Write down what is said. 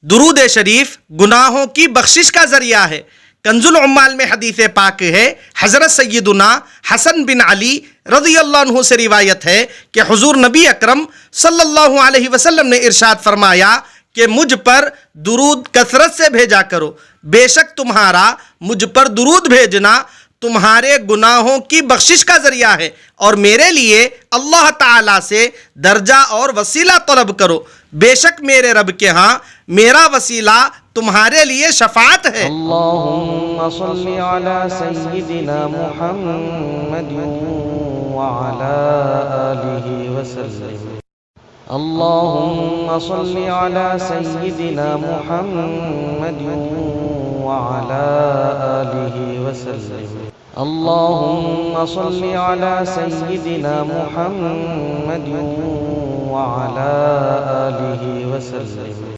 दुरूद शरीफ गुनाहों की बख्शिश का जरिया है। कंजुल उम्माल में हदीस पाक है, हज़रत सैयदुना हसन बिन अली रज़ियल्लाहु अन्हु से रिवायत है कि हुज़ूर नबी अकरम सल्लल्लाहु अलैहि वसल्लम ने इरशाद फरमाया कि मुझ पर दुरूद कसरत से भेजा करो, बेशक तुम्हारा मुझ पर दुरूद भेजना तुम्हारे गुनाहों की बख्शिश का जरिया है, और मेरे लिए अल्लाह ताला से दर्जा और वसीला तलब करो, बेशक मेरे रब के यहाँ मेरा वसीला तुम्हारे लिए शफाअत है। अल्लाहुम्मा सल्ली अला सय्यिदिना मुहम्मद व अला आलिहि वसल्लम। अल्लाहुम्मा सल्ली अला सय्यिदिना मुहम्मद व अला आलिहि वसल्लम। अल्लाहुम्मा सल्ली अला सय्यिदिना मुहम्मद व अला आलिहि वसल्लम।